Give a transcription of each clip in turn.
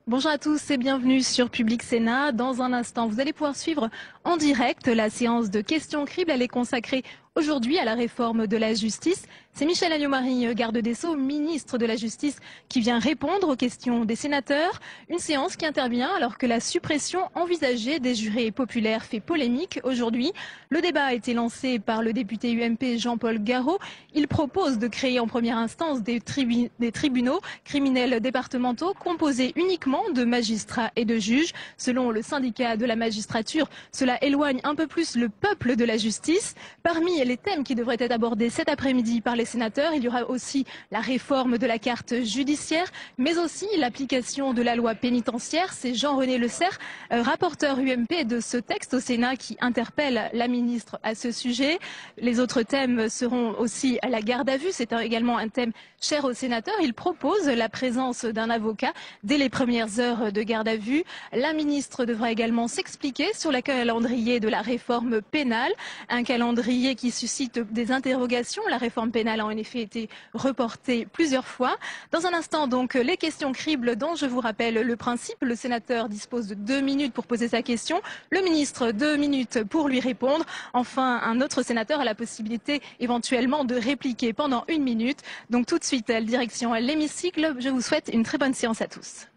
Bonjour à tous et bienvenue sur Public Sénat. Dans un instant, vous allez pouvoir suivre en direct la séance de questions cribles. Elle est consacrée aujourd'hui à la réforme de la justice. C'est Michèle Alliot-Marie, garde des Sceaux, ministre de la Justice, qui vient répondre aux questions des sénateurs. Une séance qui intervient alors que la suppression envisagée des jurés populaires fait polémique aujourd'hui. Le débat a été lancé par le député UMP Jean-Paul Garot. Il propose de créer en première instance des tribunaux criminels départementaux composés uniquement de magistrats et de juges. Selon le syndicat de la magistrature, cela éloigne un peu plus le peuple de la justice. Parmi les thèmes qui devraient être abordés cet après-midi par les sénateurs, il y aura aussi la réforme de la carte judiciaire, mais aussi l'application de la loi pénitentiaire. C'est Jean-René Lecerf, rapporteur UMP de ce texte au Sénat, qui interpelle la ministre à ce sujet. Les autres thèmes seront aussi la garde à vue. C'est également un thème cher aux sénateurs. Il propose la présence d'un avocat dès les premières heures de garde à vue. La ministre devra également s'expliquer sur le calendrier de la réforme pénale, un calendrier qui suscite des interrogations. La réforme pénale a en effet été reportée plusieurs fois. Dans un instant donc, les questions cribles dont je vous rappelle le principe. Le sénateur dispose de 2 minutes pour poser sa question. Le ministre 2 minutes pour lui répondre. Enfin, un autre sénateur a la possibilité éventuellement de répliquer pendant 1 minute. Donc tout de suite, direction l'hémicycle. Je vous souhaite une très bonne séance à tous.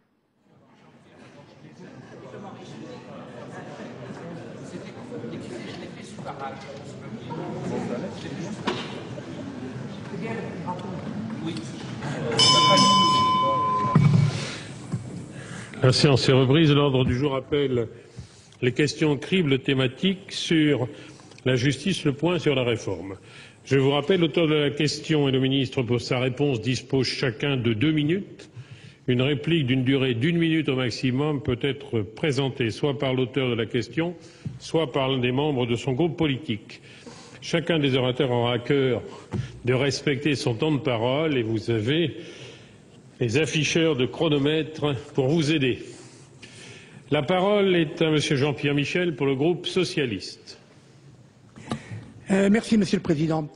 La séance est reprise. L'ordre du jour appelle les questions cribles thématiques sur la justice, le point sur la réforme. Je vous rappelle, l'auteur de la question et le ministre pour sa réponse disposent chacun de 2 minutes. Une réplique d'une durée d'1 minute au maximum peut être présentée soit par l'auteur de la question, soit par l'un des membres de son groupe politique. Chacun des orateurs aura à cœur de respecter son temps de parole et vous avez les afficheurs de chronomètre pour vous aider. La parole est à Monsieur Jean-Pierre Michel pour le groupe socialiste. Merci Monsieur le Président.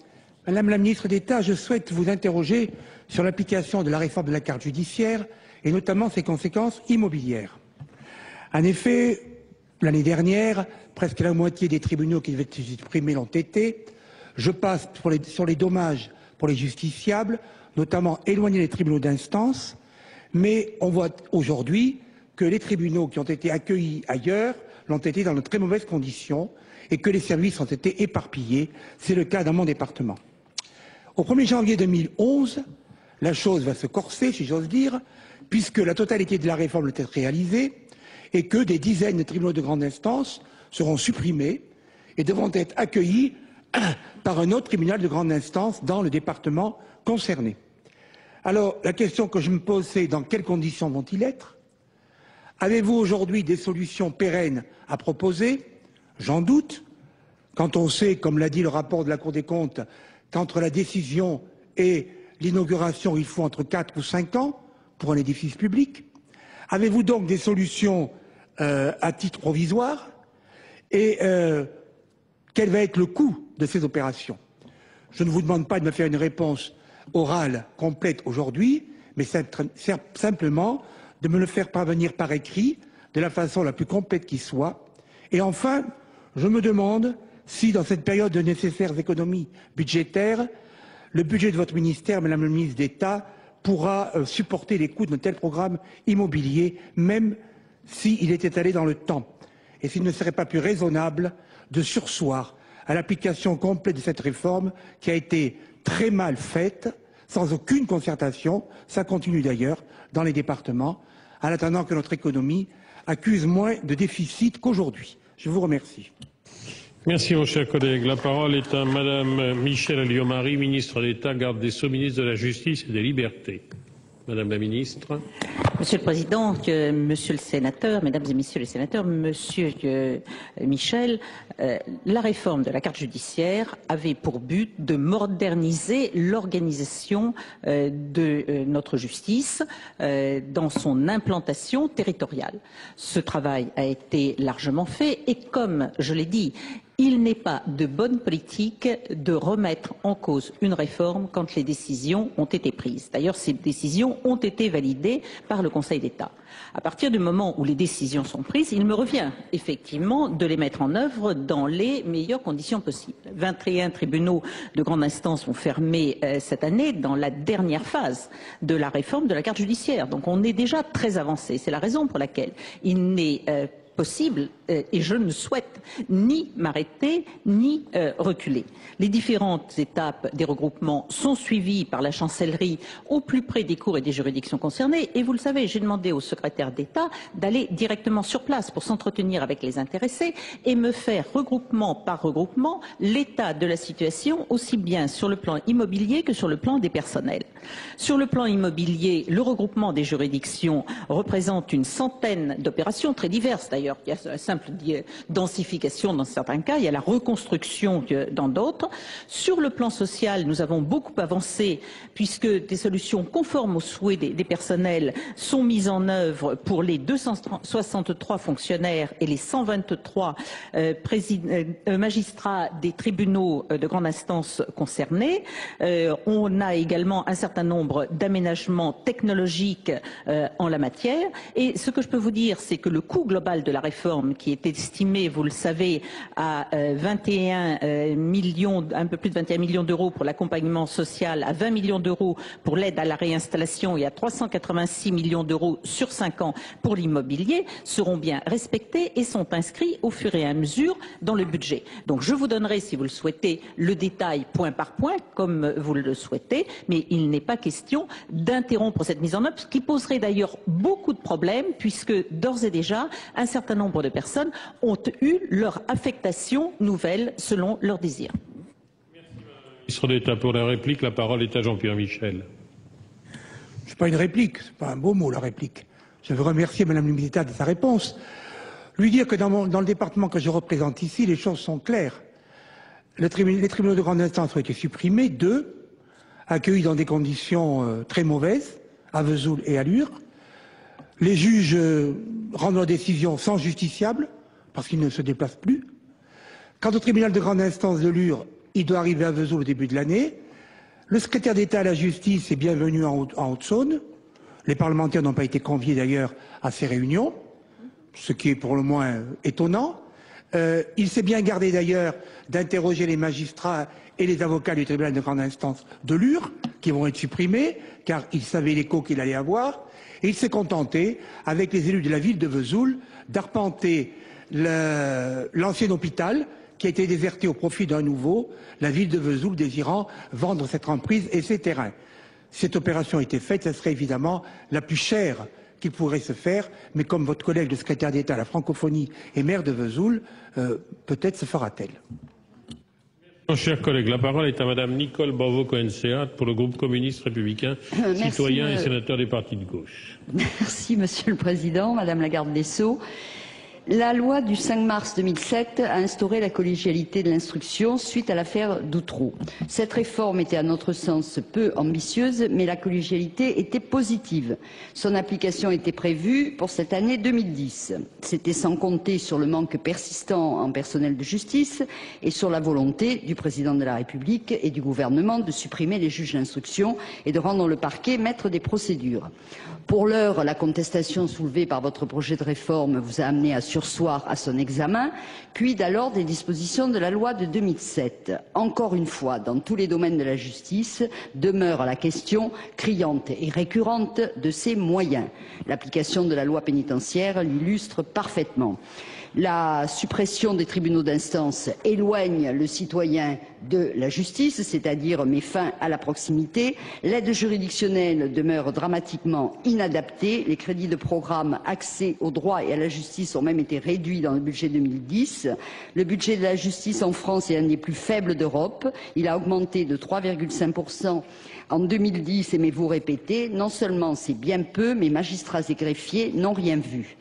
Madame la Ministre d'État, je souhaite vous interroger sur l'application de la réforme de la carte judiciaire et notamment ses conséquences immobilières. En effet, l'année dernière, presque la moitié des tribunaux qui devaient être supprimés l'ont été. Je passe sur les dommages pour les justiciables, notamment éloigner les tribunaux d'instance, mais on voit aujourd'hui que les tribunaux qui ont été accueillis ailleurs l'ont été dans de très mauvaises conditions et que les services ont été éparpillés. C'est le cas dans mon département. Au 1er janvier 2011, la chose va se corser, si j'ose dire, puisque la totalité de la réforme va être réalisée et que des dizaines de tribunaux de grande instance seront supprimés et devront être accueillis par un autre tribunal de grande instance dans le département concerné. Alors, la question que je me pose, c'est dans quelles conditions vont-ils être? Avez-vous aujourd'hui des solutions pérennes à proposer? J'en doute, quand on sait, comme l'a dit le rapport de la Cour des comptes, qu'entre la décision et l'inauguration, il faut entre 4 ou 5 ans pour un édifice public. Avez-vous donc des solutions à titre provisoire? Et quel va être le coût de ces opérations? Je ne vous demande pas de me faire une réponse orale complète aujourd'hui, mais simplement de me le faire parvenir par écrit de la façon la plus complète qui soit. Et enfin, je me demande si, dans cette période de nécessaires économies budgétaires, le budget de votre ministère, Madame la ministre d'État, pourra supporter les coûts d'un tel programme immobilier, même s'il est étalé dans le temps, et s'il ne serait pas plus raisonnable de surseoir à l'application complète de cette réforme qui a été très mal faite, sans aucune concertation, ça continue d'ailleurs dans les départements, en attendant que notre économie accuse moins de déficit qu'aujourd'hui. Je vous remercie. Merci mon cher collègue. La parole est à Madame Michèle Alliot-Marie, ministre d'État, garde des Sceaux, ministre de la Justice et des Libertés. Madame la ministre. Monsieur le Président, Monsieur le Sénateur, Mesdames et Messieurs les Sénateurs, Monsieur Michel, la réforme de la carte judiciaire avait pour but de moderniser l'organisation de notre justice dans son implantation territoriale. Ce travail a été largement fait et comme je l'ai dit, il n'est pas de bonne politique de remettre en cause une réforme quand les décisions ont été prises. D'ailleurs, ces décisions ont été validées par le Conseil d'État. À partir du moment où les décisions sont prises, il me revient effectivement de les mettre en œuvre dans les meilleures conditions possibles. 21 tribunaux de grande instance vont fermer cette année dans la dernière phase de la réforme de la carte judiciaire. Donc on est déjà très avancé. C'est la raison pour laquelle il n'est possible, et je ne souhaite ni m'arrêter ni reculer. Les différentes étapes des regroupements sont suivies par la chancellerie au plus près des cours et des juridictions concernées et vous le savez, j'ai demandé au secrétaire d'État d'aller directement sur place pour s'entretenir avec les intéressés et me faire regroupement par regroupement l'état de la situation aussi bien sur le plan immobilier que sur le plan des personnels. Sur le plan immobilier, le regroupement des juridictions représente une centaine d'opérations très diverses d'ailleurs. Il y a une simple densification dans certains cas, il y a la reconstruction dans d'autres. Sur le plan social, nous avons beaucoup avancé puisque des solutions conformes aux souhaits des personnels sont mises en œuvre pour les 263 fonctionnaires et les 123 magistrats des tribunaux de grande instance concernés. On a également un certain nombre d'aménagements technologiques en la matière. Et ce que je peux vous dire, c'est que le coût global de la réforme, qui est estimé, vous le savez, à 21 millions, un peu plus de 21 millions d'euros pour l'accompagnement social, à 20 millions d'euros pour l'aide à la réinstallation et à 386 millions d'euros sur 5 ans pour l'immobilier, seront bien respectés et sont inscrits au fur et à mesure dans le budget. Donc je vous donnerai, si vous le souhaitez, le détail point par point, comme vous le souhaitez, mais il n'est pas question d'interrompre cette mise en œuvre, ce qui poserait d'ailleurs beaucoup de problèmes, puisque d'ores et déjà, un certain nombre de personnes ont eu leur affectation nouvelle selon leurs désirs. Ministre d'État pour la réplique, la parole est à Jean-Pierre Michel. Ce n'est pas une réplique, ce n'est pas un beau mot la réplique. Je veux remercier Madame le ministre d'État de sa réponse. Lui dire que dans le département que je représente ici, les choses sont claires. Les tribunaux de grande instance ont été supprimés, 2, accueillis dans des conditions très mauvaises, à Vesoul et à Lure. Les juges rendent leurs décisions sans justiciable, parce qu'ils ne se déplacent plus. Quant au tribunal de grande instance de Lure, il doit arriver à Vesoul au début de l'année. Le secrétaire d'État à la justice est bienvenu en Haute-Saône. Les parlementaires n'ont pas été conviés d'ailleurs à ces réunions, ce qui est pour le moins étonnant. Il s'est bien gardé d'ailleurs d'interroger les magistrats et les avocats du tribunal de grande instance de Lure, qui vont être supprimés, car il savait l'écho qu'il allait avoir. Et il s'est contenté, avec les élus de la ville de Vesoul, d'arpenter l'ancien hôpital qui a été déserté au profit d'un nouveau, la ville de Vesoul désirant vendre cette emprise et ses terrains. Cette opération a été faite, ce serait évidemment la plus chère qui pourrait se faire, mais comme votre collègue, le secrétaire d'État à la francophonie et maire de Vesoul, peut-être se fera-t-elle. Chers collègues, la parole est à Madame Nicole Borvo-Cohen-Seat pour le groupe communiste républicain, citoyen et sénateur des partis de gauche. Merci Monsieur le Président, Madame la garde des Sceaux. La loi du 5 mars 2007 a instauré la collégialité de l'instruction suite à l'affaire d'Outreau. Cette réforme était à notre sens peu ambitieuse, mais la collégialité était positive. Son application était prévue pour cette année 2010. C'était sans compter sur le manque persistant en personnel de justice et sur la volonté du Président de la République et du gouvernement de supprimer les juges d'instruction et de rendre le parquet maître des procédures. Pour l'heure, la contestation soulevée par votre projet de réforme vous a amené à surseoir à son examen, puis d'alors des dispositions de la loi de 2007. Encore une fois, dans tous les domaines de la justice, demeure la question criante et récurrente de ses moyens. L'application de la loi pénitentiaire l'illustre parfaitement. La suppression des tribunaux d'instance éloigne le citoyen de la justice, c'est-à-dire met fin à la proximité. L'aide juridictionnelle demeure dramatiquement inadaptée. Les crédits de programme accès au droit et à la justice ont même été réduits dans le budget 2010. Le budget de la justice en France est l'un des plus faibles d'Europe. Il a augmenté de 3,5% en 2010, aimez-vous répéter. Non seulement c'est bien peu, mais magistrats et greffiers n'ont rien vu.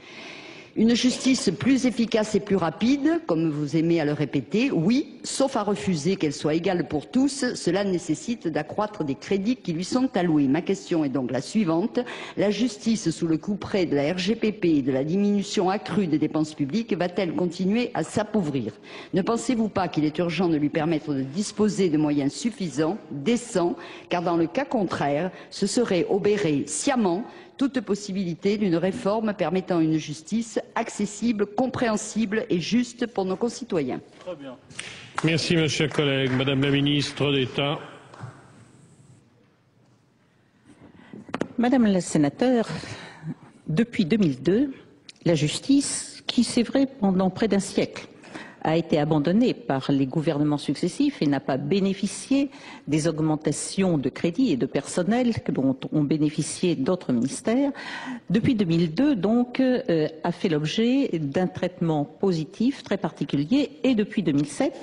Une justice plus efficace et plus rapide, comme vous aimez à le répéter, oui, sauf à refuser qu'elle soit égale pour tous, cela nécessite d'accroître des crédits qui lui sont alloués. Ma question est donc la suivante. La justice, sous le couperet de la RGPP et de la diminution accrue des dépenses publiques, va-t-elle continuer à s'appauvrir? Ne pensez-vous pas qu'il est urgent de lui permettre de disposer de moyens suffisants, décents, car dans le cas contraire, ce serait obérer sciemment toute possibilité d'une réforme permettant une justice accessible, compréhensible et juste pour nos concitoyens. Très bien. Merci, mon cher collègue. Madame la ministre d'État. Madame la sénateur, depuis 2002, la justice, qui c'est vrai pendant près d'un siècle, a été abandonnée par les gouvernements successifs et n'a pas bénéficié des augmentations de crédits et de personnel dont ont bénéficié d'autres ministères. Depuis 2002, donc, a fait l'objet d'un traitement positif très particulier et depuis 2007,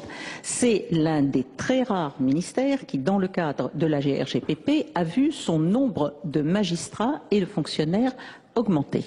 c'est l'un des très rares ministères qui, dans le cadre de la RGPP, a vu son nombre de magistrats et de fonctionnaires augmenter.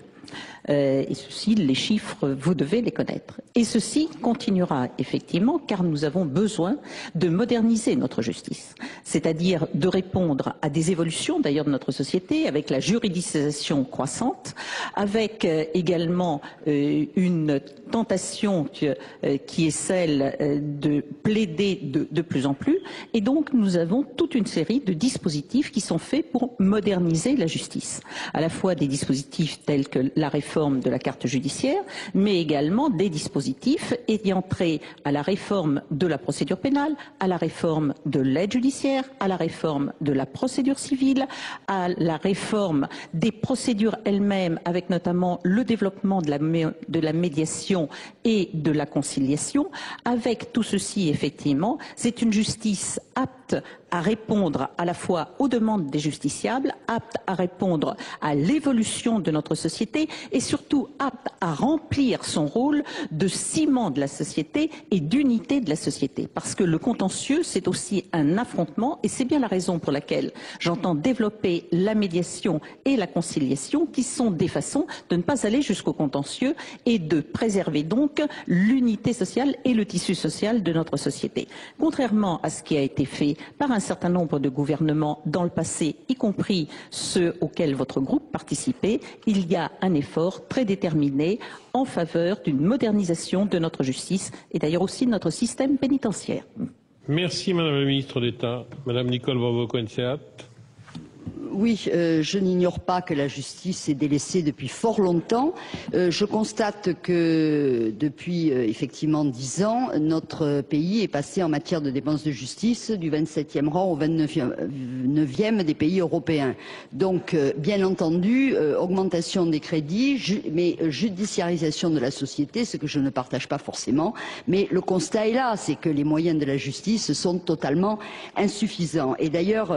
Et ceci, les chiffres, vous devez les connaître. Et ceci continuera effectivement car nous avons besoin de moderniser notre justice, c'est-à-dire de répondre à des évolutions d'ailleurs de notre société avec la juridicisation croissante, avec également une tentation qui est celle de plaider de plus en plus. Et donc nous avons toute une série de dispositifs qui sont faits pour moderniser la justice, à la fois des dispositifs tels que la réforme de la carte judiciaire, mais également des dispositifs ayant trait à la réforme de la procédure pénale, à la réforme de l'aide judiciaire, à la réforme de la procédure civile, à la réforme des procédures elles-mêmes, avec notamment le développement de la médiation et de la conciliation. Avec tout ceci, effectivement, c'est une justice apte à répondre à la fois aux demandes des justiciables, apte à répondre à l'évolution de notre société et surtout apte à remplir son rôle de ciment de la société et d'unité de la société. Parce que le contentieux, c'est aussi un affrontement et c'est bien la raison pour laquelle j'entends développer la médiation et la conciliation qui sont des façons de ne pas aller jusqu'au contentieux et de préserver donc l'unité sociale et le tissu social de notre société. Contrairement à ce qui a été fait par un certain nombre de gouvernements dans le passé, y compris ceux auxquels votre groupe participait, il y a un effort très déterminé en faveur d'une modernisation de notre justice et d'ailleurs aussi de notre système pénitentiaire. Merci Madame la ministre d'État. Madame Nicole Boiveau-Cohen-Seat. Oui, je n'ignore pas que la justice est délaissée depuis fort longtemps. Je constate que depuis effectivement 10 ans, notre pays est passé en matière de dépenses de justice du 27e rang au 29e des pays européens. Donc, bien entendu, augmentation des crédits, mais judiciarisation de la société, ce que je ne partage pas forcément. Mais le constat est là, c'est que les moyens de la justice sont totalement insuffisants. Et d'ailleurs,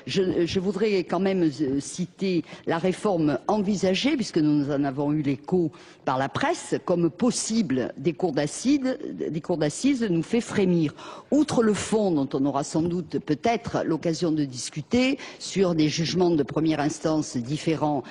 je voudrais quand même citer la réforme envisagée, puisque nous en avons eu l'écho par la presse, comme possible des cours d'assises nous fait frémir. Outre le fond, dont on aura sans doute peut-être l'occasion de discuter, sur des jugements de première instance différents,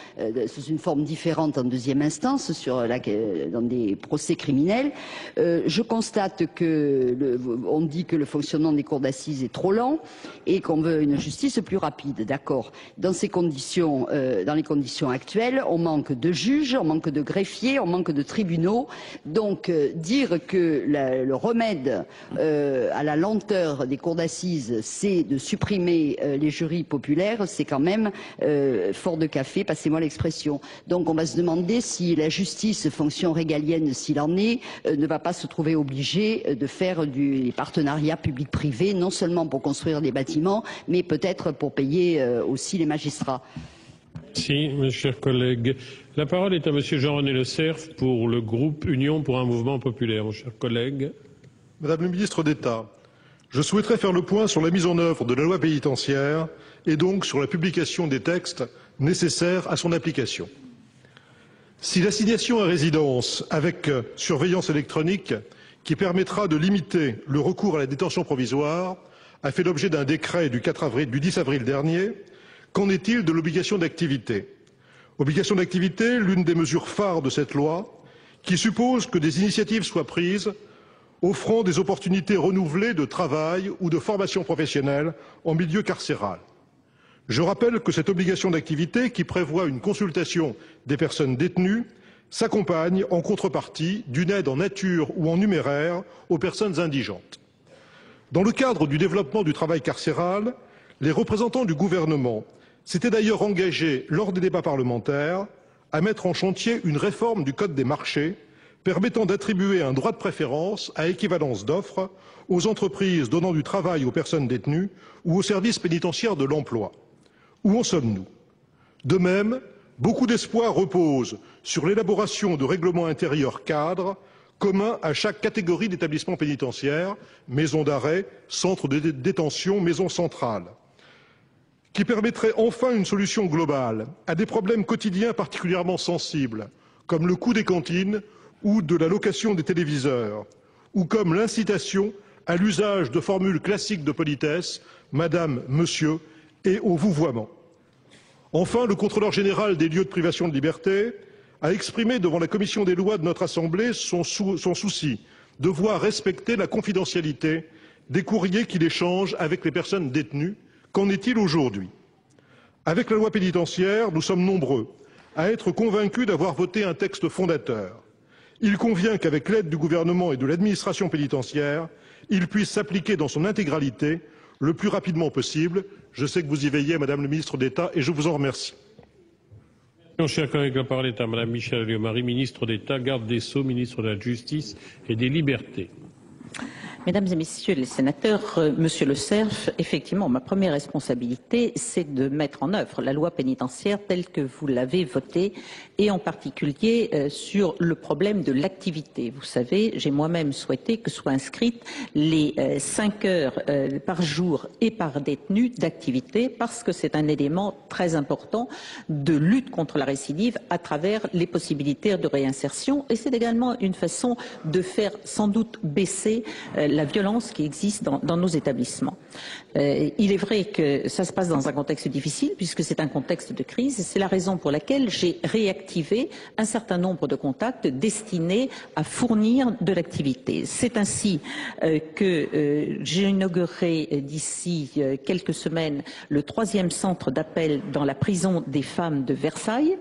sous une forme différente en deuxième instance, dans des procès criminels, je constate que on dit que le fonctionnement des cours d'assises est trop lent et qu'on veut une justice plus rapide. D'accord. Dans ces conditions, dans les conditions actuelles, on manque de juges, on manque de greffiers, on manque de tribunaux. Donc, dire que le remède à la lenteur des cours d'assises, c'est de supprimer les jurys populaires, c'est quand même fort de café, passez-moi l'expression. Donc, on va se demander si la justice, fonction régalienne s'il en est, ne va pas se trouver obligée de faire du partenariat public-privé, non seulement pour construire des bâtiments, mais peut-être pour payer aussi les magistrats. Merci, mes chers collègues. La parole est à Monsieur Jean-René Le Cerf pour le groupe Union pour un mouvement populaire. Mon cher collègue. Madame le ministre d'État, je souhaiterais faire le point sur la mise en œuvre de la loi pénitentiaire et donc sur la publication des textes nécessaires à son application. Si l'assignation à résidence avec surveillance électronique qui permettra de limiter le recours à la détention provisoire a fait l'objet d'un décret du 10 avril dernier, qu'en est-il de l'obligation d'activité? Obligation d'activité, l'une des mesures phares de cette loi, qui suppose que des initiatives soient prises offrant des opportunités renouvelées de travail ou de formation professionnelle en milieu carcéral. Je rappelle que cette obligation d'activité, qui prévoit une consultation des personnes détenues, s'accompagne en contrepartie d'une aide en nature ou en numéraire aux personnes indigentes. Dans le cadre du développement du travail carcéral, les représentants du gouvernement s'étaient d'ailleurs engagés lors des débats parlementaires à mettre en chantier une réforme du Code des marchés permettant d'attribuer un droit de préférence à équivalence d'offres aux entreprises donnant du travail aux personnes détenues ou aux services pénitentiaires de l'emploi. Où en sommes-nous? De même, beaucoup d'espoir repose sur l'élaboration de règlements intérieurs cadres communs à chaque catégorie d'établissements pénitentiaires, maison d'arrêt, centre de détention, maison centrale, qui permettrait enfin une solution globale à des problèmes quotidiens particulièrement sensibles, comme le coût des cantines ou de la location des téléviseurs, ou comme l'incitation à l'usage de formules classiques de politesse, madame, monsieur, et au vouvoiement. Enfin, le contrôleur général des lieux de privation de liberté a exprimé devant la commission des lois de notre Assemblée son souci de voir respecter la confidentialité des courriers qu'il échange avec les personnes détenues. Qu'en est-il aujourd'hui? Avec la loi pénitentiaire, nous sommes nombreux à être convaincus d'avoir voté un texte fondateur. Il convient qu'avec l'aide du gouvernement et de l'administration pénitentiaire, il puisse s'appliquer dans son intégralité le plus rapidement possible. Je sais que vous y veillez, Madame le ministre d'État, et je vous en remercie. Mon cher collègue, la parole est à Madame Michèle Alliot-Marie, ministre d'État, garde des Sceaux, ministre de la Justice et des Libertés. Mesdames et Messieurs les sénateurs, Monsieur Le Cerf, effectivement, ma première responsabilité, c'est de mettre en œuvre la loi pénitentiaire telle que vous l'avez votée, et en particulier sur le problème de l'activité. Vous savez, j'ai moi-même souhaité que soient inscrites les 5 heures par jour et par détenu d'activité, parce que c'est un élément très important de lutte contre la récidive à travers les possibilités de réinsertion, et c'est également une façon de faire sans doute baisser la violence qui existe dans nos établissements. Il est vrai que ça se passe dans un contexte difficile, puisque c'est un contexte de crise, et c'est la raison pour laquelle j'ai réactivé un certain nombre de contacts destinés à fournir de l'activité. C'est ainsi que j'ai inauguré d'ici quelques semaines le 3e centre d'appel dans la prison des femmes de Versailles.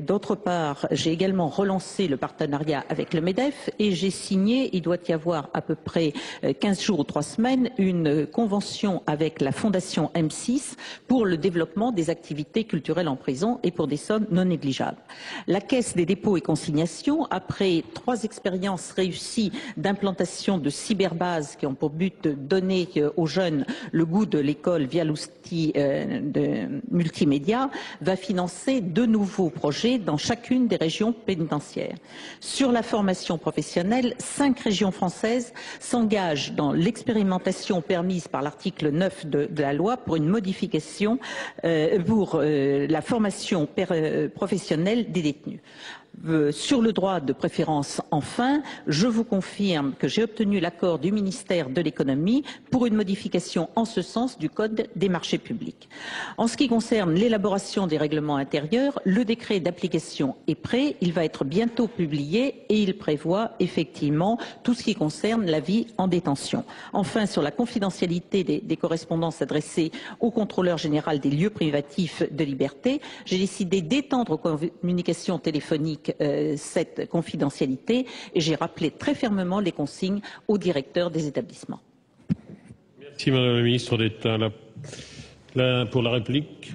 D'autre part, j'ai également relancé le partenariat avec le MEDEF, et j'ai signé, il doit y avoir à peu près 15 jours ou 3 semaines, une convention avec la Fondation M6 pour le développement des activités culturelles en prison et pour des sommes non négligeables. La Caisse des dépôts et consignations, après 3 expériences réussies d'implantation de cyberbases qui ont pour but de donner aux jeunes le goût de l'école via l'outil de multimédia, va financer 2 nouveaux projets dans chacune des régions pénitentiaires. Sur la formation professionnelle, 5 régions françaises s'engagent dans l'expérimentation permise par l'article 9 de la loi pour une modification pour la formation professionnelle des détenus. Sur le droit de préférence, enfin, je vous confirme que j'ai obtenu l'accord du ministère de l'économie pour une modification en ce sens du Code des marchés publics. En ce qui concerne l'élaboration des règlements intérieurs, le décret d'application est prêt, il va être bientôt publié et il prévoit effectivement tout ce qui concerne la vie en détention. Enfin, sur la confidentialité des correspondances adressées au contrôleur général des lieux privatifs de liberté, j'ai décidé d'étendre aux communications téléphoniques cette confidentialité, et j'ai rappelé très fermement les consignes aux directeurs des établissements. Merci Madame la ministre d'État. Pour la réplique.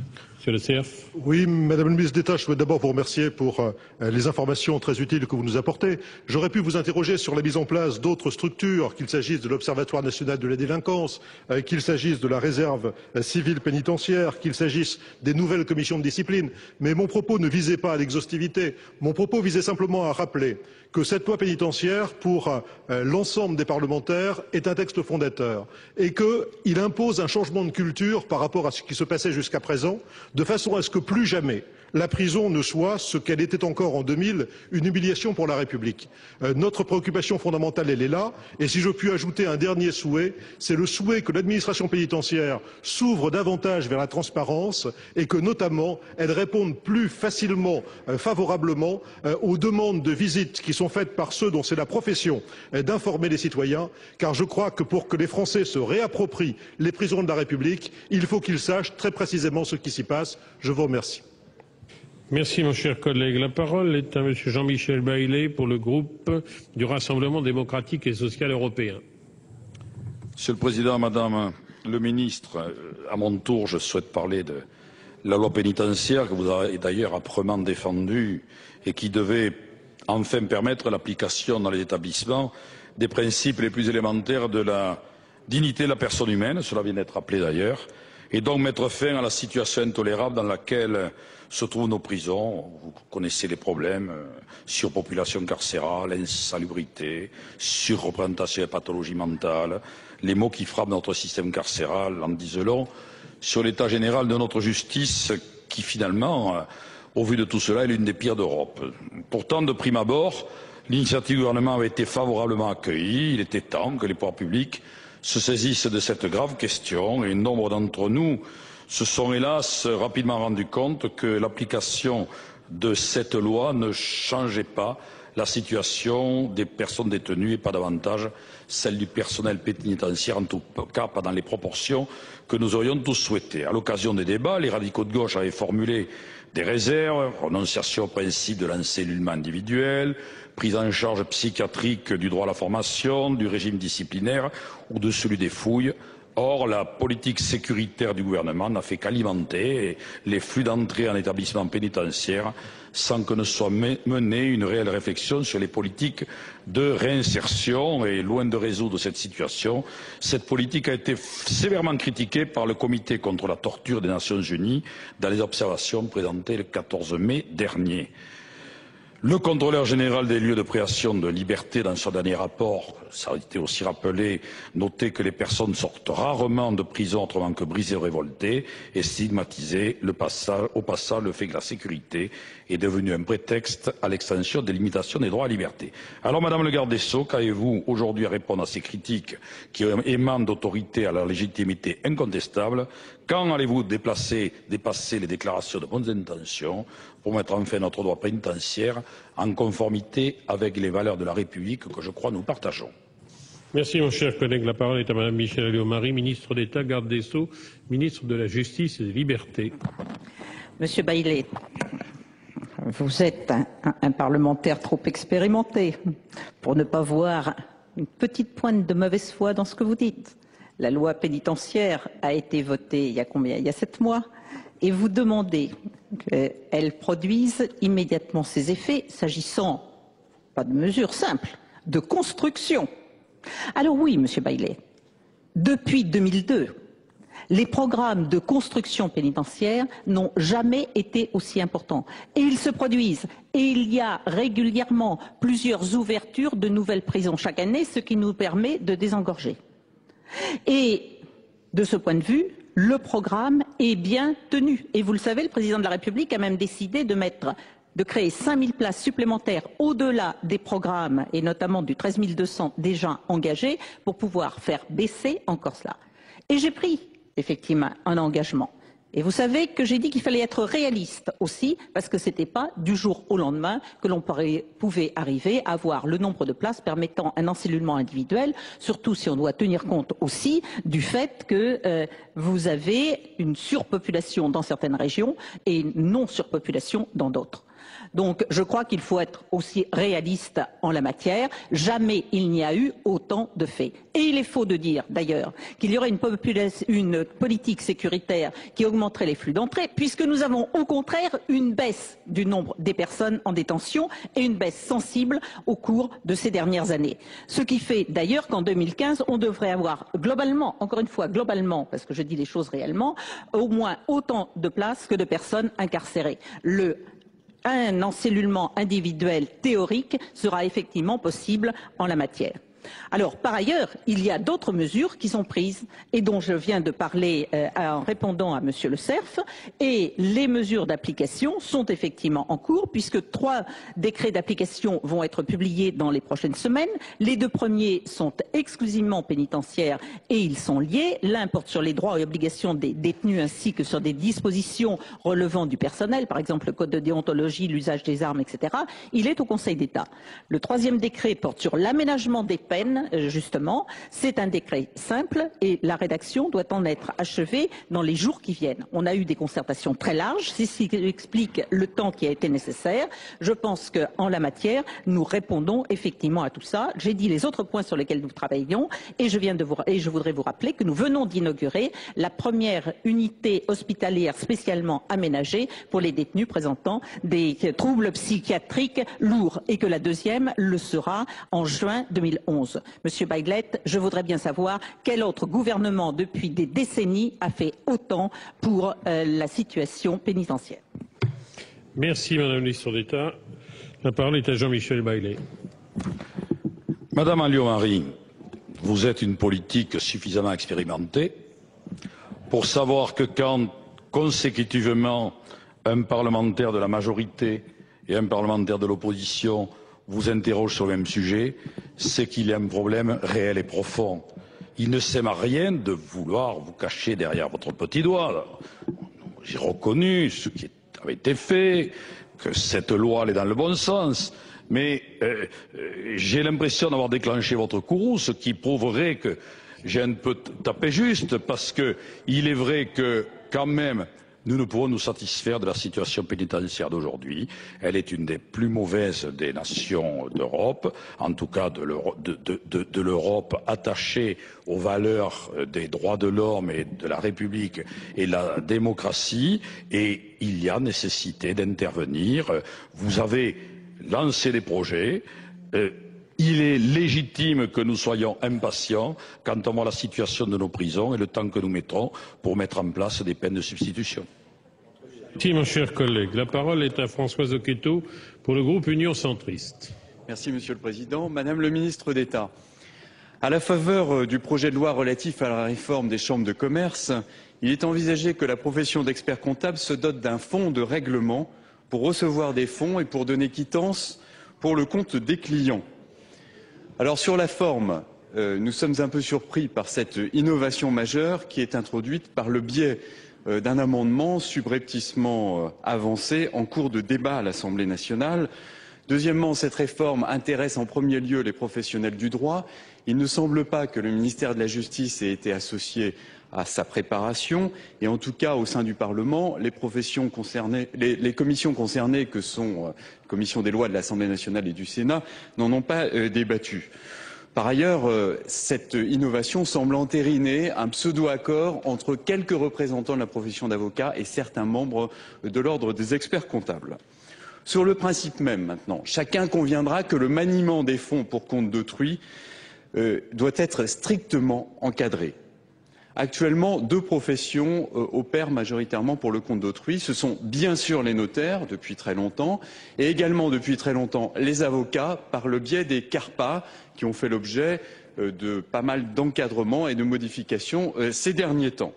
Monsieur le CF. Oui, Madame la ministre d'État, je souhaite d'abord vous remercier pour les informations très utiles que vous nous apportez. J'aurais pu vous interroger sur la mise en place d'autres structures, qu'il s'agisse de l'Observatoire national de la délinquance, qu'il s'agisse de la réserve civile pénitentiaire, qu'il s'agisse des nouvelles commissions de discipline. Mais mon propos ne visait pas à l'exhaustivité. Mon propos visait simplement à rappeler que cette loi pénitentiaire, pour l'ensemble des parlementaires, est un texte fondateur et qu'il impose un changement de culture par rapport à ce qui se passait jusqu'à présent, de façon à ce que plus jamais la prison ne soit ce qu'elle était encore en 2000, une humiliation pour la République. Notre préoccupation fondamentale, elle est là. Et si je puis ajouter un dernier souhait, c'est le souhait que l'administration pénitentiaire s'ouvre davantage vers la transparence et que, notamment, elle réponde plus facilement, favorablement aux demandes de visite qui sont faites par ceux dont c'est la profession d'informer les citoyens. Car je crois que pour que les Français se réapproprient les prisons de la République, il faut qu'ils sachent très précisément ce qui s'y passe. Je vous remercie. Merci, mon cher collègue. La parole est à Monsieur Jean-Michel Baillet pour le groupe du Rassemblement démocratique et social européen. Monsieur le Président, Madame le Ministre, à mon tour, je souhaite parler de la loi pénitentiaire que vous avez d'ailleurs âprement défendue et qui devait enfin permettre l'application dans les établissements des principes les plus élémentaires de la dignité de la personne humaine, cela vient d'être rappelé d'ailleurs, et donc mettre fin à la situation intolérable dans laquelle se trouvent nos prisons. Vous connaissez les problèmes, surpopulation carcérale, insalubrité, surreprésentation des pathologies mentales, les maux qui frappent notre système carcéral en disent long sur l'état général de notre justice qui finalement, au vu de tout cela, est l'une des pires d'Europe. Pourtant, de prime abord, l'initiative du gouvernement avait été favorablement accueillie. Il était temps que les pouvoirs publics se saisissent de cette grave question et nombre d'entre nous se sont hélas rapidement rendus compte que l'application de cette loi ne changeait pas la situation des personnes détenues et pas davantage celle du personnel pénitentiaire, en tout cas pas dans les proportions que nous aurions tous souhaité. À l'occasion des débats, les radicaux de gauche avaient formulé des réserves, renonciation au principe de l'encellulement individuel, prise en charge psychiatrique du droit à la formation, du régime disciplinaire ou de celui des fouilles. Or, la politique sécuritaire du gouvernement n'a fait qu'alimenter les flux d'entrée en établissement pénitentiaire sans que ne soit menée une réelle réflexion sur les politiques de réinsertion. Et loin de résoudre cette situation, cette politique a été sévèrement critiquée par le Comité contre la torture des Nations Unies dans les observations présentées le 14 mai dernier. Le contrôleur général des lieux de privation de liberté, dans son dernier rapport, ça a été aussi rappelé, notait que les personnes sortent rarement de prison autrement que brisées ou révoltées et stigmatisées. Au passage, le fait que la sécurité est devenue un prétexte à l'extension des limitations des droits à la liberté. Alors, Madame le garde des Sceaux, qu'avez-vous aujourd'hui à répondre à ces critiques qui émanent d'autorités à la légitimité incontestable? Quand allez-vous dépasser les déclarations de bonnes intentions pour mettre enfin notre droit pénitentiaire en conformité avec les valeurs de la République que je crois nous partageons? Merci, mon cher collègue. La parole est à Madame Michèle Alliot-Marie, ministre d'État, garde des Sceaux, ministre de la Justice et des Libertés. Monsieur Baillet, vous êtes un parlementaire trop expérimenté pour ne pas voir une petite pointe de mauvaise foi dans ce que vous dites. La loi pénitentiaire a été votée il y a combien? Il y a 7 mois. Et vous demandez qu'elle produise immédiatement ses effets, s'agissant, pas de mesures simples, de construction. Alors oui, Monsieur Baillet, depuis 2002, les programmes de construction pénitentiaire n'ont jamais été aussi importants. Et ils se produisent. Et il y a régulièrement plusieurs ouvertures de nouvelles prisons chaque année, ce qui nous permet de désengorger. Et de ce point de vue, le programme est bien tenu. Et vous le savez, le président de la République a même décidé de créer 5000 places supplémentaires au-delà des programmes, et notamment du 13 200 déjà engagés, pour pouvoir faire baisser encore cela. Et j'ai pris effectivement un engagement. Et vous savez que j'ai dit qu'il fallait être réaliste aussi, parce que ce n'était pas du jour au lendemain que l'on pouvait arriver à avoir le nombre de places permettant un encellulement individuel, surtout si on doit tenir compte aussi du fait que vous avez une surpopulation dans certaines régions et une non-surpopulation dans d'autres. Donc je crois qu'il faut être aussi réaliste en la matière. Jamais il n'y a eu autant de faits. Et il est faux de dire d'ailleurs qu'il y aurait une politique sécuritaire qui augmenterait les flux d'entrée, puisque nous avons au contraire une baisse du nombre des personnes en détention et une baisse sensible au cours de ces dernières années. Ce qui fait d'ailleurs qu'en 2015, on devrait avoir globalement, encore une fois globalement, parce que je dis les choses réellement, au moins autant de places que de personnes incarcérées. Un encellulement individuel théorique sera effectivement possible en la matière. Alors, par ailleurs, il y a d'autres mesures qui sont prises et dont je viens de parler en répondant à Monsieur Le Cerf. Et les mesures d'application sont effectivement en cours puisque 3 décrets d'application vont être publiés dans les prochaines semaines. Les 2 premiers sont exclusivement pénitentiaires et ils sont liés. L'un porte sur les droits et obligations des détenus ainsi que sur des dispositions relevant du personnel, par exemple le code de déontologie, l'usage des armes, etc. Il est au Conseil d'État. Le 3e décret porte sur l'aménagement des peines. Justement, c'est un décret simple et la rédaction doit en être achevée dans les jours qui viennent. On a eu des concertations très larges, c'est ce qui explique le temps qui a été nécessaire. Je pense qu'en la matière, nous répondons effectivement à tout ça. J'ai dit les autres points sur lesquels nous travaillons et je voudrais vous rappeler que nous venons d'inaugurer la première unité hospitalière spécialement aménagée pour les détenus présentant des troubles psychiatriques lourds et que la deuxième le sera en juin 2011. Monsieur Baylet, je voudrais bien savoir quel autre gouvernement depuis des décennies a fait autant pour la situation pénitentiaire. Merci Madame la ministre d'État. La parole est à Jean-Michel Baylet. Madame Alliot-Marie, vous êtes une politique suffisamment expérimentée pour savoir que quand consécutivement un parlementaire de la majorité et un parlementaire de l'opposition vous interroge sur le même sujet, c'est qu'il y a un problème réel et profond. Il ne sert à rien de vouloir vous cacher derrière votre petit doigt. J'ai reconnu ce qui avait été fait, que cette loi allait dans le bon sens, mais j'ai l'impression d'avoir déclenché votre courroux, ce qui prouverait que j'ai un peu tapé juste, parce que il est vrai que quand même nous ne pouvons nous satisfaire de la situation pénitentiaire d'aujourd'hui. Elle est une des plus mauvaises des nations d'Europe, en tout cas de l'Europe attachée aux valeurs des droits de l'homme et de la République et de la démocratie. Et il y a nécessité d'intervenir. Vous avez lancé des projets. Il est légitime que nous soyons impatients quand on voit la situation de nos prisons et le temps que nous mettrons pour mettre en place des peines de substitution. Merci mon cher collègue. La parole est à Françoise Oqueto pour le groupe Union centriste. Merci Monsieur le Président. Madame le ministre d'État, à la faveur du projet de loi relatif à la réforme des chambres de commerce, il est envisagé que la profession d'expert comptable se dote d'un fonds de règlement pour recevoir des fonds et pour donner quittance pour le compte des clients. Alors sur la forme, nous sommes un peu surpris par cette innovation majeure qui est introduite par le biais d'un amendement subrepticement avancé en cours de débat à l'Assemblée nationale. Deuxièmement, cette réforme intéresse en premier lieu les professionnels du droit. Il ne semble pas que le ministère de la Justice ait été associé à sa préparation et en tout cas au sein du Parlement, les commissions concernées que sont la commission des lois de l'Assemblée nationale et du Sénat n'en ont pas débattu. Par ailleurs, cette innovation semble entériner un pseudo-accord entre quelques représentants de la profession d'avocat et certains membres de l'ordre des experts comptables. Sur le principe même maintenant, chacun conviendra que le maniement des fonds pour compte d'autrui doit être strictement encadré. Actuellement, 2 professions opèrent majoritairement pour le compte d'autrui. Ce sont bien sûr les notaires, depuis très longtemps, et également depuis très longtemps les avocats, par le biais des CARPA, qui ont fait l'objet de pas mal d'encadrements et de modifications ces derniers temps.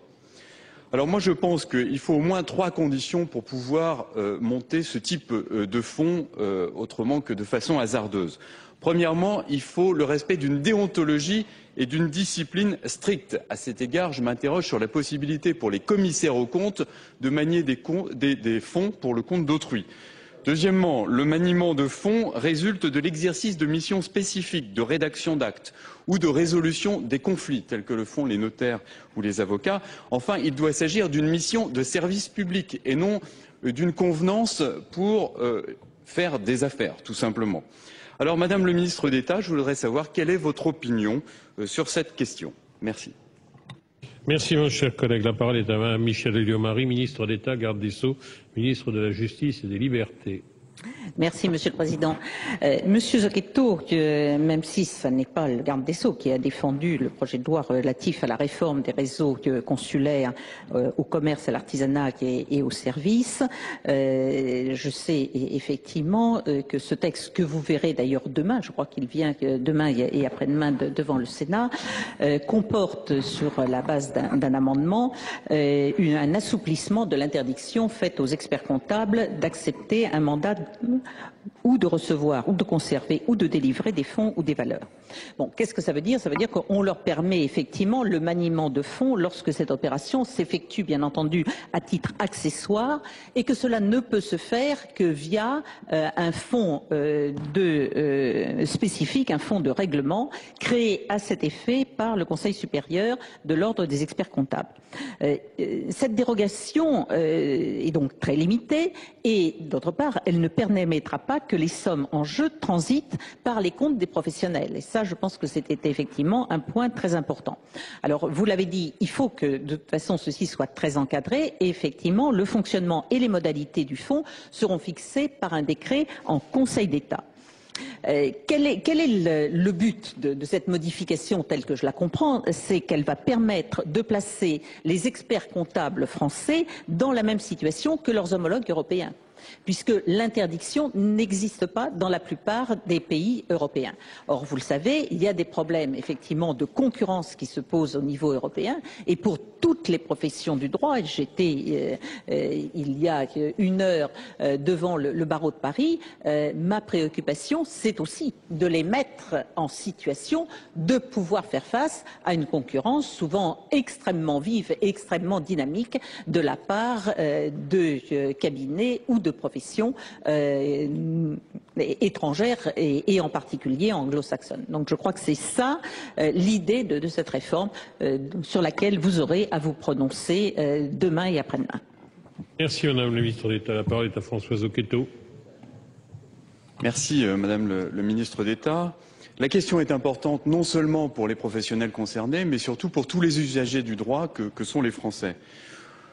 Alors moi je pense qu'il faut au moins 3 conditions pour pouvoir monter ce type de fonds autrement que de façon hasardeuse. Premièrement, il faut le respect d'une déontologie et d'une discipline stricte. À cet égard, je m'interroge sur la possibilité pour les commissaires aux comptes de manier des fonds pour le compte d'autrui. Deuxièmement, le maniement de fonds résulte de l'exercice de missions spécifiques de rédaction d'actes ou de résolution des conflits, tels que le font les notaires ou les avocats. Enfin, il doit s'agir d'une mission de service public et non d'une convenance pour faire des affaires, tout simplement. Alors, Madame le ministre d'État, je voudrais savoir quelle est votre opinion sur cette question. Merci. Merci, mon cher collègue. La parole est à Mme Michèle Alliot-Marie, ministre d'État, garde des Sceaux, ministre de la Justice et des Libertés. Merci, Monsieur le Président. Monsieur Zocchetto, même si ce n'est pas le garde des Sceaux qui a défendu le projet de loi relatif à la réforme des réseaux consulaires au commerce, à l'artisanat et aux services, je sais effectivement que ce texte, que vous verrez d'ailleurs demain, je crois qu'il vient demain et après-demain devant le Sénat, comporte sur la base d'un amendement un assouplissement de l'interdiction faite aux experts comptables d'accepter un mandat ou de recevoir, ou de conserver, ou de délivrer des fonds ou des valeurs. Bon, qu'est-ce que ça veut dire? Ça veut dire qu'on leur permet effectivement le maniement de fonds lorsque cette opération s'effectue, bien entendu, à titre accessoire, et que cela ne peut se faire que via un fonds spécifique, un fonds de règlement, créé à cet effet par le Conseil supérieur de l'ordre des experts comptables. Cette dérogation est donc très limitée, et d'autre part, elle ne permettra pas que les sommes en jeu transitent par les comptes des professionnels. Et ça, je pense que c'était effectivement un point très important. Alors, vous l'avez dit, il faut que de toute façon ceci soit très encadré, et effectivement, le fonctionnement et les modalités du fonds seront fixés par un décret en Conseil d'État. Quel est le but de cette modification telle que je la comprends? C'est qu'elle va permettre de placer les experts comptables français dans la même situation que leurs homologues européens, puisque l'interdiction n'existe pas dans la plupart des pays européens. Or, vous le savez, il y a des problèmes effectivement de concurrence qui se posent au niveau européen, et pour toutes les professions du droit, j'étais il y a une heure devant le barreau de Paris, ma préoccupation c'est aussi de les mettre en situation de pouvoir faire face à une concurrence souvent extrêmement vive et extrêmement dynamique de la part de cabinets ou de professions étrangères et en particulier anglo-saxonnes. Donc je crois que c'est ça l'idée de cette réforme sur laquelle vous aurez à vous prononcer demain et après-demain. Merci Madame la ministre d'État. La parole est à François Zocchetto. Merci Madame le ministre d'État. La question est importante non seulement pour les professionnels concernés, mais surtout pour tous les usagers du droit que sont les Français.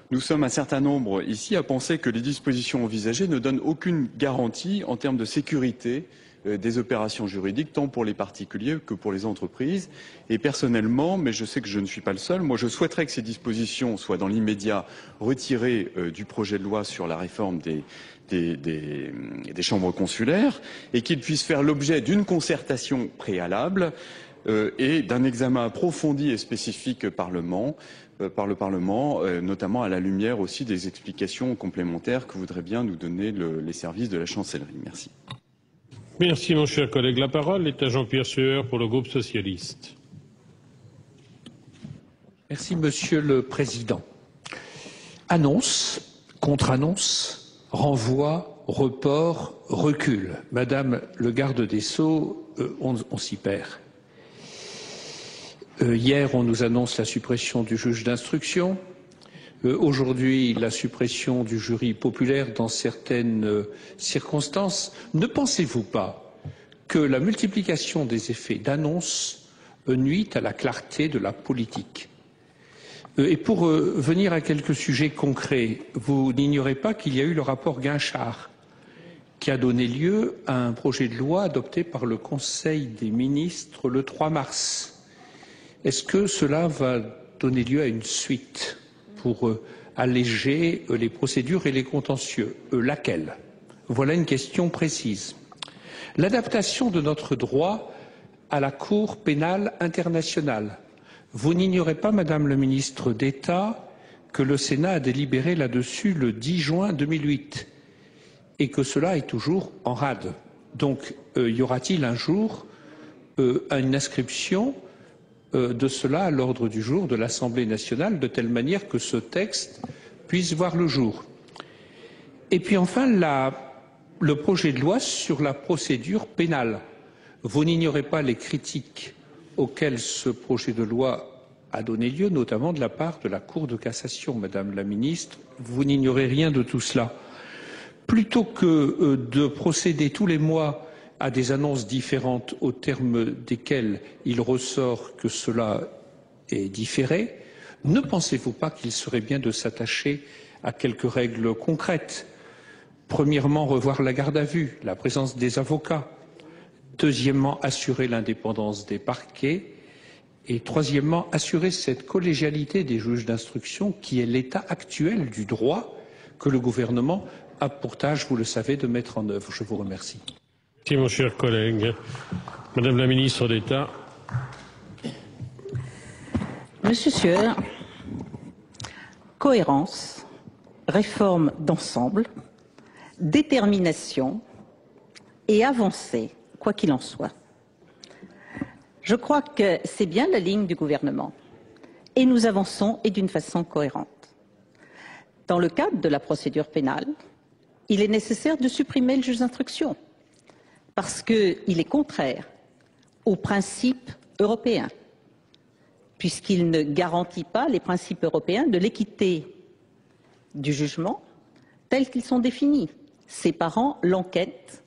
Nous sommes un certain nombre ici à penser que les dispositions envisagées ne donnent aucune garantie en termes de sécurité des opérations juridiques, tant pour les particuliers que pour les entreprises. Et personnellement, mais je sais que je ne suis pas le seul, moi je souhaiterais que ces dispositions soient dans l'immédiat retirées du projet de loi sur la réforme des chambres consulaires, et qu'ils puissent faire l'objet d'une concertation préalable et d'un examen approfondi et spécifique par le Parlement, notamment à la lumière aussi des explications complémentaires que voudraient bien nous donner les services de la chancellerie. Merci. Merci mon cher collègue. La parole est à Jean-Pierre Sueur pour le groupe socialiste. Merci Monsieur le Président. Annonce, contre-annonce, renvoi, report, recul. Madame le garde des Sceaux, on s'y perd. Hier, on nous annonce la suppression du juge d'instruction. Aujourd'hui, la suppression du jury populaire dans certaines circonstances. Ne pensez-vous pas que la multiplication des effets d'annonce nuit à la clarté de la politique? Et pour venir à quelques sujets concrets, vous n'ignorez pas qu'il y a eu le rapport Guinchard qui a donné lieu à un projet de loi adopté par le Conseil des ministres le 3 mars. Est-ce que cela va donner lieu à une suite pour alléger les procédures et les contentieux? Laquelle? Voilà une question précise. L'adaptation de notre droit à la Cour pénale internationale. Vous n'ignorez pas, Madame le ministre d'État, que le Sénat a délibéré là-dessus le 10 juin 2008 et que cela est toujours en rade. Donc, y aura-t-il un jour une inscription de cela à l'ordre du jour de l'Assemblée nationale, de telle manière que ce texte puisse voir le jour? Et puis enfin, le projet de loi sur la procédure pénale. Vous n'ignorez pas les critiques auxquelles ce projet de loi a donné lieu, notamment de la part de la Cour de cassation, Madame la Ministre. Vous n'ignorez rien de tout cela. plutôt que de procéder tous les mois à des annonces différentes au terme desquelles il ressort que cela est différé, ne pensez-vous pas qu'il serait bien de s'attacher à quelques règles concrètes? Premièrement, revoir la garde à vue, la présence des avocats. Deuxièmement, assurer l'indépendance des parquets. Et troisièmement, assurer cette collégialité des juges d'instruction qui est l'état actuel du droit que le gouvernement a pour tâche, vous le savez, de mettre en œuvre. Je vous remercie. Merci, mon cher collègue. Madame la ministre d'État. Monsieur Sueur, cohérence, réforme d'ensemble, détermination et avancée, quoi qu'il en soit. Je crois que c'est bien la ligne du gouvernement et nous avançons et d'une façon cohérente. Dans le cadre de la procédure pénale, il est nécessaire de supprimer le juge d'instruction parce qu'il est contraire aux principes européens, puisqu'il ne garantit pas les principes européens de l'équité du jugement tels qu'ils sont définis, séparant l'enquête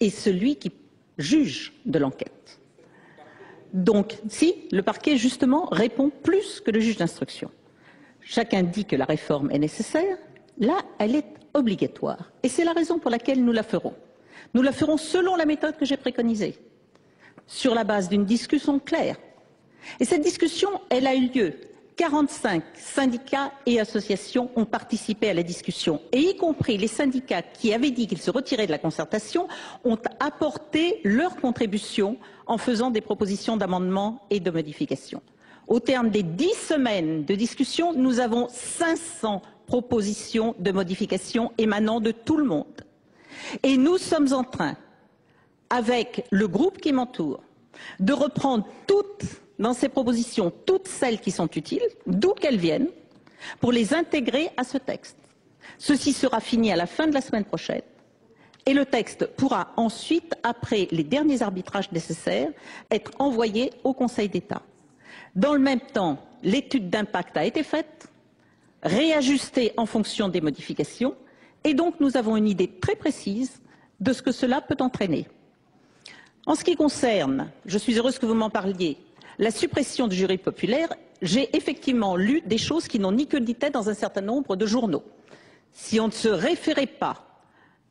et celui qui juge de l'enquête. Donc, si le parquet, justement, répond plus que le juge d'instruction. Chacun dit que la réforme est nécessaire, là, elle est obligatoire. Et c'est la raison pour laquelle nous la ferons. Nous la ferons selon la méthode que j'ai préconisée, sur la base d'une discussion claire. Et cette discussion, elle a eu lieu. 45 syndicats et associations ont participé à la discussion, et y compris les syndicats qui avaient dit qu'ils se retiraient de la concertation ont apporté leur contribution en faisant des propositions d'amendements et de modifications. Au terme des 10 semaines de discussion, nous avons 500 propositions de modifications émanant de tout le monde. Et nous sommes en train, avec le groupe qui m'entoure, de reprendre dans ces propositions toutes celles qui sont utiles, d'où qu'elles viennent, pour les intégrer à ce texte. Ceci sera fini à la fin de la semaine prochaine et le texte pourra ensuite, après les derniers arbitrages nécessaires, être envoyé au Conseil d'État. Dans le même temps, l'étude d'impact a été faite, réajustée en fonction des modifications, et donc nous avons une idée très précise de ce que cela peut entraîner. En ce qui concerne, je suis heureuse que vous m'en parliez, la suppression du jury populaire, j'ai effectivement lu des choses qui n'ont ni queue ni tête dans un certain nombre de journaux. Si on ne se référait pas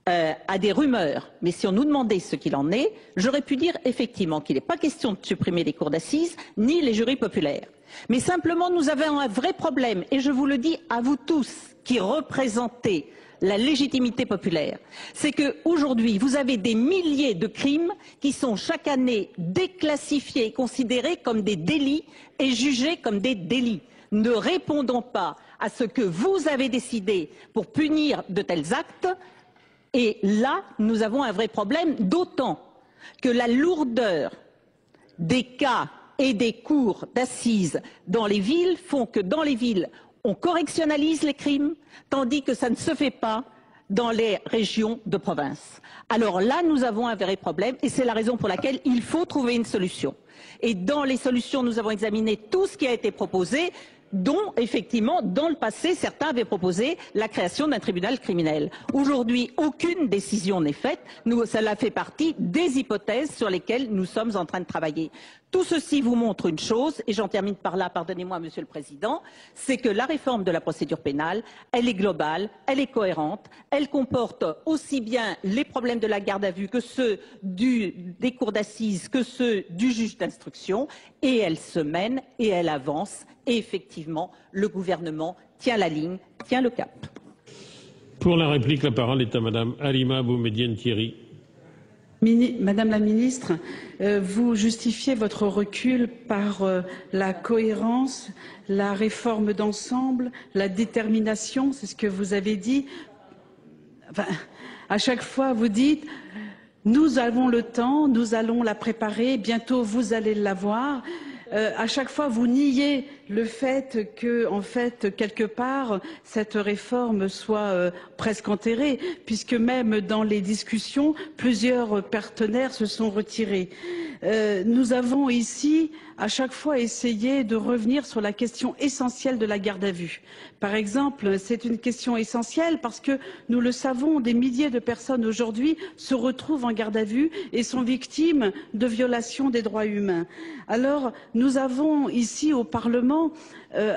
à des rumeurs, mais si on nous demandait ce qu'il en est, j'aurais pu dire effectivement qu'il n'est pas question de supprimer les cours d'assises ni les jurys populaires. Mais simplement, nous avons un vrai problème, et je vous le dis à vous tous qui représentez la légitimité populaire, c'est qu'aujourd'hui, vous avez des milliers de crimes qui sont chaque année déclassifiés et considérés comme des délits et jugés comme des délits. Ne répondons pas à ce que vous avez décidé pour punir de tels actes, et là, nous avons un vrai problème, d'autant que la lourdeur des cas et des cours d'assises dans les villes font que dans les villes, on correctionnalise les crimes, tandis que ça ne se fait pas dans les régions de province. Alors là, nous avons un vrai problème et c'est la raison pour laquelle il faut trouver une solution. Et dans les solutions, nous avons examiné tout ce qui a été proposé, dont, effectivement, dans le passé, certains avaient proposé la création d'un tribunal criminel. Aujourd'hui, aucune décision n'est faite. Cela fait partie des hypothèses sur lesquelles nous sommes en train de travailler. Tout ceci vous montre une chose, et j'en termine par là, pardonnez-moi, Monsieur le Président, c'est que la réforme de la procédure pénale, elle est globale, elle est cohérente, elle comporte aussi bien les problèmes de la garde à vue que ceux des cours d'assises, que ceux du juge d'instruction, et elle se mène et elle avance, et effectivement, le gouvernement tient la ligne, tient le cap. Pour la réplique, la parole est à Madame Halima Boumedienne-Thierry. Madame la ministre, vous justifiez votre recul par la cohérence, la réforme d'ensemble, la détermination, c'est ce que vous avez dit. Enfin, à chaque fois, vous dites « nous avons le temps, nous allons la préparer, bientôt vous allez l'avoir ». À chaque fois, vous niez le fait que, en fait, quelque part, cette réforme soit presque enterrée, puisque même dans les discussions, plusieurs partenaires se sont retirés. Nous avons ici à chaque fois essayé de revenir sur la question essentielle de la garde à vue. Par exemple, c'est une question essentielle parce que, nous le savons, des milliers de personnes aujourd'hui se retrouvent en garde à vue et sont victimes de violations des droits humains. Alors, nous avons ici au Parlement,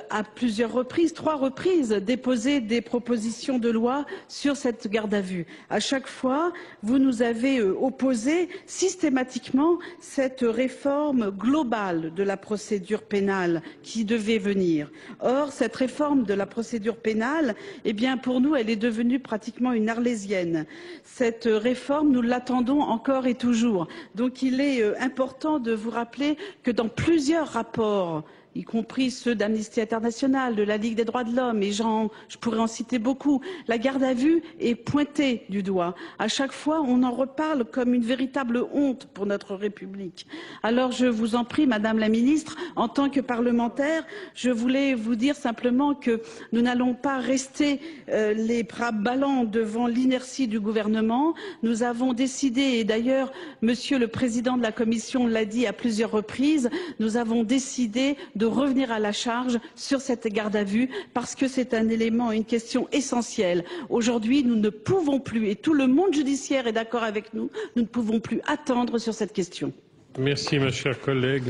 à plusieurs reprises, 3 reprises, déposé des propositions de loi sur cette garde à vue. À chaque fois, vous nous avez opposé systématiquement cette réforme globale de la procédure pénale qui devait venir. Or, cette réforme de la procédure pénale, eh bien, pour nous, elle est devenue pratiquement une arlésienne. Cette réforme, nous l'attendons encore et toujours. Donc, il est important de vous rappeler que dans plusieurs rapports, y compris ceux d'Amnesty International, de la Ligue des droits de l'homme, et je pourrais en citer beaucoup. La garde à vue est pointée du doigt. À chaque fois, on en reparle comme une véritable honte pour notre République. Alors, je vous en prie, Madame la Ministre, en tant que parlementaire, je voulais vous dire simplement que nous n'allons pas rester les bras ballants devant l'inertie du gouvernement. Nous avons décidé, et d'ailleurs, Monsieur le Président de la Commission l'a dit à plusieurs reprises, nous avons décidé de revenir à la charge sur cette garde à vue parce que c'est un élément, une question essentielle. Aujourd'hui, nous ne pouvons plus, et tout le monde judiciaire est d'accord avec nous, nous ne pouvons plus attendre sur cette question. Merci, ma chère collègue.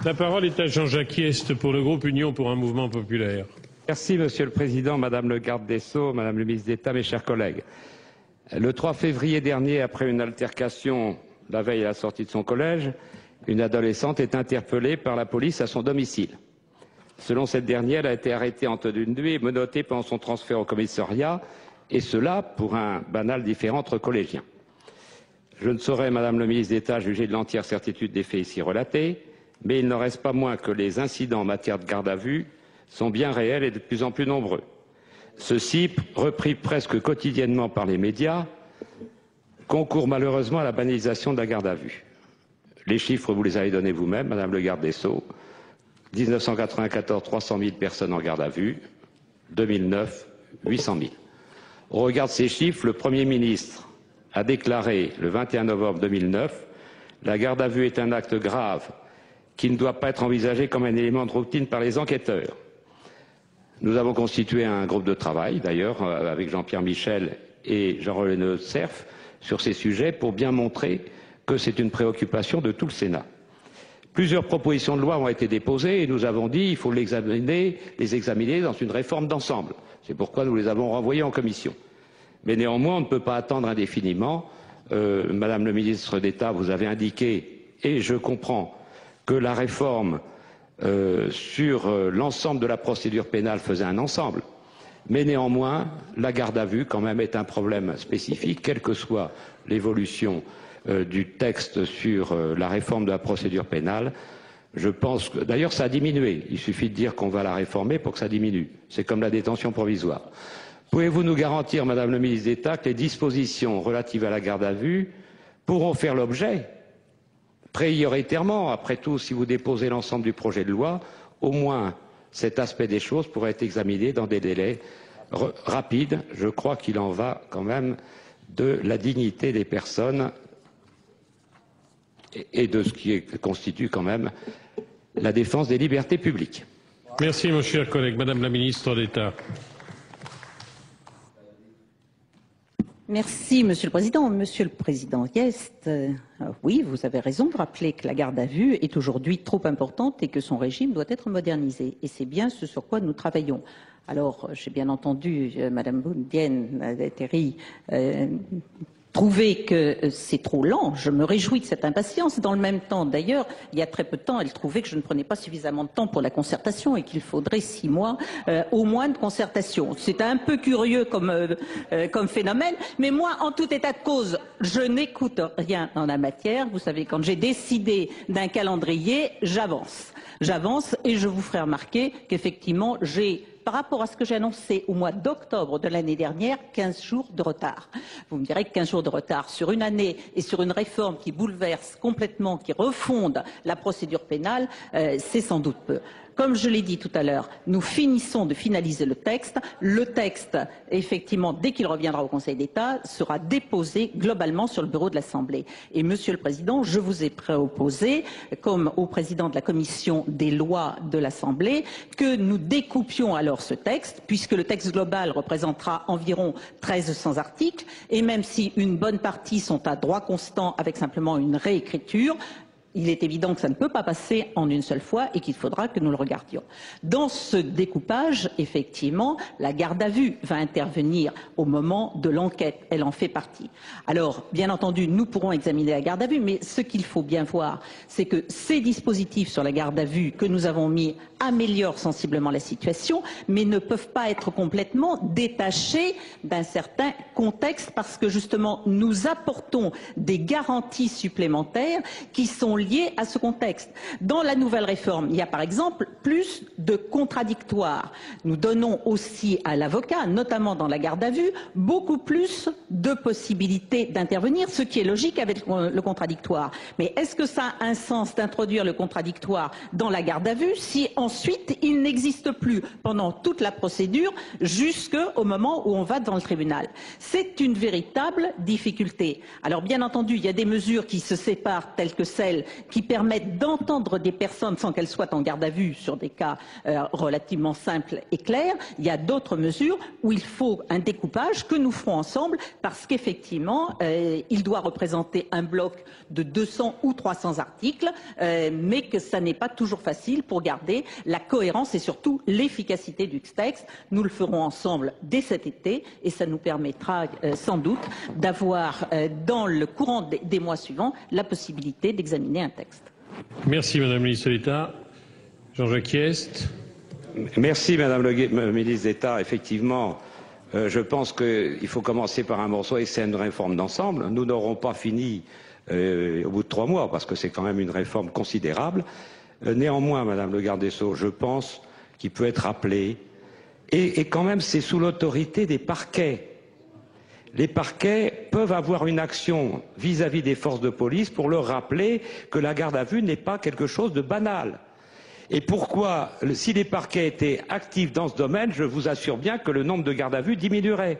La parole est à Jean-Jacques Hyest pour le groupe Union pour un mouvement populaire. Merci, Monsieur le Président, Madame le garde des Sceaux, Madame le ministre d'État, mes chers collègues. Le 3 février dernier, après une altercation la veille à la sortie de son collège, une adolescente est interpellée par la police à son domicile. Selon cette dernière, elle a été arrêtée en tenue de nuit et menottée pendant son transfert au commissariat, et cela pour un banal différend entre collégiens. Je ne saurais, Madame le ministre d'État, juger de l'entière certitude des faits ici relatés, mais il n'en reste pas moins que les incidents en matière de garde à vue sont bien réels et de plus en plus nombreux. Ceux-ci, repris presque quotidiennement par les médias, concourent malheureusement à la banalisation de la garde à vue. Les chiffres, vous les avez donnés vous-même, Madame le garde des Sceaux. 1994, 300 000 personnes en garde à vue. 2009, 800 000. Au regard de ces chiffres, le Premier ministre a déclaré le 21 novembre 2009 « La garde à vue est un acte grave qui ne doit pas être envisagé comme un élément de routine par les enquêteurs. » Nous avons constitué un groupe de travail, d'ailleurs, avec Jean-Pierre Michel et Jean-René Cerf, sur ces sujets pour bien montrer que c'est une préoccupation de tout le Sénat. Plusieurs propositions de loi ont été déposées et nous avons dit qu'il faut les examiner dans une réforme d'ensemble. C'est pourquoi nous les avons renvoyées en commission. Mais néanmoins, on ne peut pas attendre indéfiniment. Madame le ministre d'État, vous avez indiqué, et je comprends, que la réforme sur l'ensemble de la procédure pénale faisait un ensemble. Mais néanmoins, la garde à vue, quand même, est un problème spécifique, quelle que soit l'évolution du texte sur la réforme de la procédure pénale. Je pense que, d'ailleurs, ça a diminué. Il suffit de dire qu'on va la réformer pour que ça diminue. C'est comme la détention provisoire. Pouvez-vous nous garantir, Madame le ministre d'État, que les dispositions relatives à la garde à vue pourront faire l'objet, prioritairement, après tout, si vous déposez l'ensemble du projet de loi, au moins cet aspect des choses pourrait être examiné dans des délais rapides. Je crois qu'il en va quand même de la dignité des personnes et de ce qui constitue quand même la défense des libertés publiques. Merci, mon cher collègue. Madame la ministre d'État. Merci, Monsieur le Président. Monsieur le Président Hyest, oui, vous avez raison de rappeler que la garde à vue est aujourd'hui trop importante et que son régime doit être modernisé. Et c'est bien ce sur quoi nous travaillons. Alors, j'ai bien entendu Madame Boundienne-Terry trouver que c'est trop lent. Je me réjouis de cette impatience. Dans le même temps, d'ailleurs, il y a très peu de temps, elle trouvait que je ne prenais pas suffisamment de temps pour la concertation et qu'il faudrait 6 mois au moins de concertation. C'est un peu curieux comme phénomène, mais moi, en tout état de cause, je n'écoute rien en la matière. Vous savez, quand j'ai décidé d'un calendrier, j'avance. J'avance et je vous ferai remarquer qu'effectivement, j'ai, par rapport à ce que j'ai annoncé au mois d'octobre de l'année dernière, 15 jours de retard. Vous me direz que 15 jours de retard sur une année et sur une réforme qui bouleverse complètement, qui refonde la procédure pénale, c'est sans doute peu. Comme je l'ai dit tout à l'heure, nous finissons de finaliser le texte. Le texte, effectivement, dès qu'il reviendra au Conseil d'État, sera déposé globalement sur le bureau de l'Assemblée. Et Monsieur le Président, je vous ai proposé, comme au président de la Commission des lois de l'Assemblée, que nous découpions alors ce texte, puisque le texte global représentera environ 1300 articles, et même si une bonne partie sont à droit constant avec simplement une réécriture, il est évident que ça ne peut pas passer en une seule fois et qu'il faudra que nous le regardions. Dans ce découpage, effectivement, la garde à vue va intervenir au moment de l'enquête. Elle en fait partie. Alors, bien entendu, nous pourrons examiner la garde à vue, mais ce qu'il faut bien voir, c'est que ces dispositifs sur la garde à vue que nous avons mis améliorent sensiblement la situation, mais ne peuvent pas être complètement détachés d'un certain contexte parce que, justement, nous apportons des garanties supplémentaires qui sont liées à ce contexte. Dans la nouvelle réforme, il y a par exemple plus de contradictoires. Nous donnons aussi à l'avocat, notamment dans la garde à vue, beaucoup plus de possibilités d'intervenir, ce qui est logique avec le contradictoire. Mais est-ce que ça a un sens d'introduire le contradictoire dans la garde à vue si ensuite il n'existe plus pendant toute la procédure jusqu'au moment où on va devant le tribunal? C'est une véritable difficulté. Alors bien entendu, il y a des mesures qui se séparent telles que celles qui permettent d'entendre des personnes sans qu'elles soient en garde à vue sur des cas relativement simples et clairs. Il y a d'autres mesures où il faut un découpage que nous ferons ensemble parce qu'effectivement, il doit représenter un bloc de 200 ou 300 articles, mais que ça n'est pas toujours facile pour garder la cohérence et surtout l'efficacité du texte. Nous le ferons ensemble dès cet été et ça nous permettra sans doute d'avoir dans le courant des mois suivants la possibilité d'examiner un texte. Merci Madame la Ministre d'État. Jean-Jacques Hyest. Merci Madame le Ministre d'État. Effectivement, je pense qu'il faut commencer par un morceau et c'est une réforme d'ensemble. Nous n'aurons pas fini au bout de 3 mois parce que c'est quand même une réforme considérable. Néanmoins, Madame le garde des Sceaux, je pense qu'il peut être appelé et quand même c'est sous l'autorité des parquets. Les parquets peuvent avoir une action vis-à-vis des forces de police pour leur rappeler que la garde à vue n'est pas quelque chose de banal. Et pourquoi, si les parquets étaient actifs dans ce domaine, je vous assure bien que le nombre de gardes à vue diminuerait.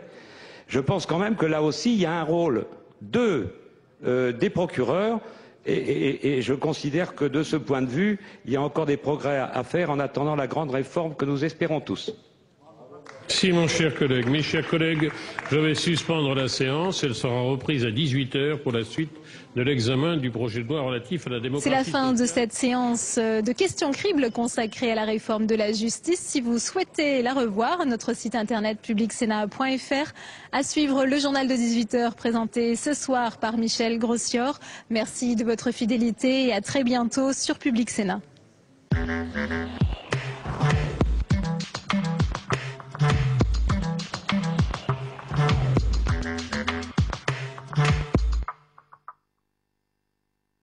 Je pense quand même que là aussi, il y a un rôle des procureurs et je considère que de ce point de vue, il y a encore des progrès à faire en attendant la grande réforme que nous espérons tous. Merci mon cher collègue. Mes chers collègues, je vais suspendre la séance. Elle sera reprise à 18 h pour la suite de l'examen du projet de loi relatif à la démocratie. C'est la fin de cette séance de questions cribles consacrée à la réforme de la justice. Si vous souhaitez la revoir, notre site internet publicsénat.fr. À suivre le journal de 18 h présenté ce soir par Michel Grossior. Merci de votre fidélité et à très bientôt sur Public Sénat.